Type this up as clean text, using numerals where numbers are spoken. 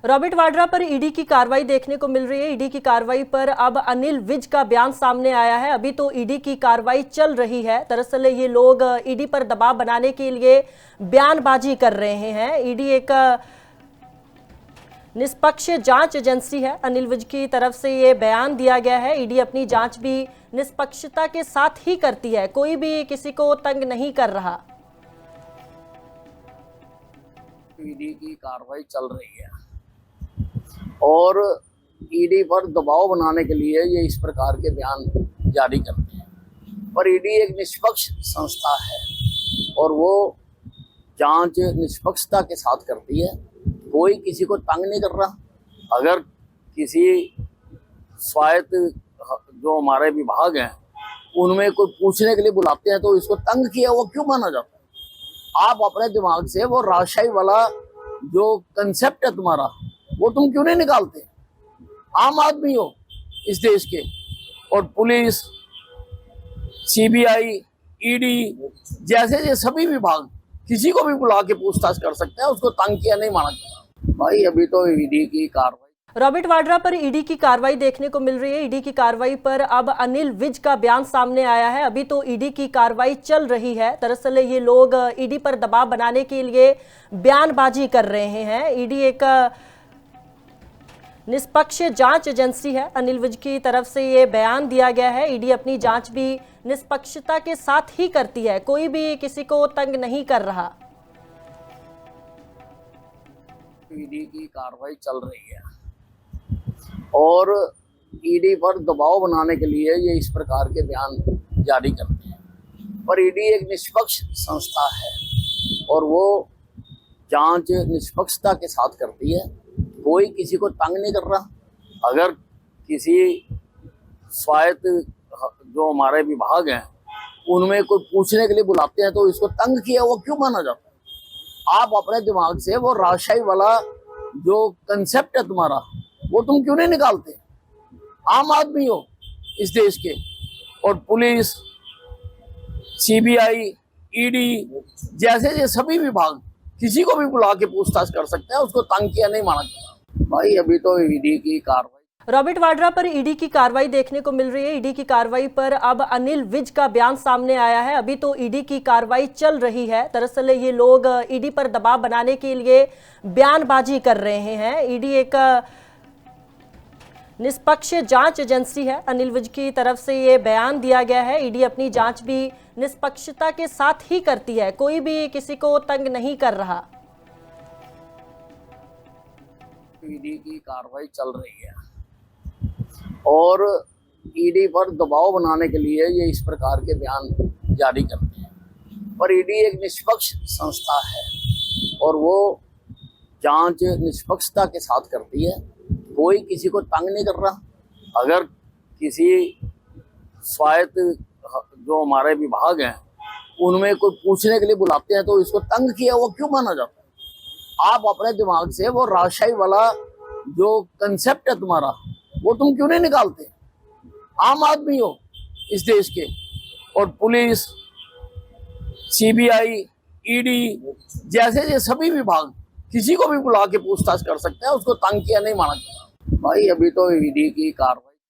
Robert Vadra पर ED की कार्रवाई देखने को मिल रही है। ईडी की कार्रवाई पर अब अनिल विज का बयान सामने आया है। अभी तो ईडी की कार्रवाई चल रही है। दरअसल ये लोग ईडी पर दबाव बनाने के लिए बयानबाजी कर रहे हैं। ईडी एक निष्पक्ष जांच एजेंसी है। अनिल विज की तरफ से ये बयान दिया गया है। ईडी अपनी जांच भी निष्पक्षता के साथ ही करती है, कोई भी किसी को तंग नहीं कर रहा। ईडी की कार्रवाई चल रही है और ईडी पर दबाव बनाने के लिए ये इस प्रकार के बयान जारी करते हैं। पर ईडी एक निष्पक्ष संस्था है और वो जांच निष्पक्षता के साथ करती है, कोई किसी को तंग नहीं कर रहा। अगर किसी स्वायत्त जो हमारे विभाग हैं उनमें कोई पूछने के लिए बुलाते हैं तो इसको तंग किया वो क्यों माना जाता है? आप अपने दिमाग से वो राजशाही वाला जो कंसेप्ट है तुम्हारा वो तुम क्यों नहीं निकालते? आम आदमी हो इस देश के और पुलिस, सीबीआई, ईडी जैसे ये सभी विभाग किसी को भी बुला के पूछताछ कर सकते हैं, उसको तंग किया नहीं माना जाता। भाई अभी तो ईडी की कार्रवाई रॉबर्ट वाड्रा पर ईडी की कार्रवाई देखने को मिल रही है। ईडी की कार्रवाई पर अब अनिल विज का बयान सामने आया है। अभी तो ईडी की कार्रवाई चल रही है। दरअसल ये लोग ईडी पर दबाव बनाने के लिए बयानबाजी कर रहे हैं। ईडी एक निष्पक्ष जांच एजेंसी है। अनिल विज की तरफ से ये बयान दिया गया है। ईडी अपनी जांच भी निष्पक्षता के साथ ही करती है, कोई भी किसी को तंग नहीं कर रहा। ईडी की कार्रवाई चल रही है और ईडी पर दबाव बनाने के लिए ये इस प्रकार के बयान जारी करते हैं। पर ईडी एक निष्पक्ष संस्था है और वो जांच निष्पक्षता के साथ करती है, कोई किसी को तंग नहीं कर रहा। अगर किसी स्वायत्त जो हमारे विभाग हैं उनमें कोई पूछने के लिए बुलाते हैं तो इसको तंग किया वो क्यों माना जाता है? आप अपने दिमाग से वो राजशाही वाला जो कंसेप्ट है तुम्हारा वो तुम क्यों नहीं निकालते? आम आदमी हो इस देश के और पुलिस, सीबीआई, ईडी जैसे ये सभी विभाग किसी को भी बुला के पूछताछ कर सकते हैं, उसको तंग किया नहीं माना जाता। भाई अभी तो ईडी की कार्रवाई रॉबर्ट वाड्रा पर ईडी की कार्रवाई देखने को मिल रही है। ईडी की कार्रवाई पर अब अनिल विज का बयान सामने आया है। अभी तो ईडी की कार्रवाई चल रही है। दरअसल ये लोग ईडी पर दबाव बनाने के लिए बयानबाजी कर रहे हैं। ईडी एक निष्पक्ष जांच एजेंसी है। अनिल विज की तरफ से ये बयान दिया गया है। ईडी अपनी जांच भी निष्पक्षता के साथ ही करती है, कोई भी किसी को तंग नहीं कर रहा। ईडी की कार्रवाई चल रही है और ईडी पर दबाव बनाने के लिए ये इस प्रकार के बयान जारी करते हैं। पर ईडी एक निष्पक्ष संस्था है और वो जांच निष्पक्षता के साथ करती है, कोई किसी को तंग नहीं कर रहा। अगर किसी स्वायत्त जो हमारे विभाग हैं उनमें कोई पूछने के लिए बुलाते हैं तो इसको तंग किया वो क्यों माना जाता है? आप अपने दिमाग से वो राजशाही वाला जो कंसेप्ट है तुम्हारा वो तुम क्यों नहीं निकालते? आम आदमी हो इस देश के और पुलिस, सीबीआई, ईडी जैसे ये सभी विभाग किसी को भी बुला के पूछताछ कर सकते हैं, उसको तंग किया नहीं माना जाता। भाई अभी तो ईडी की कार्रवाई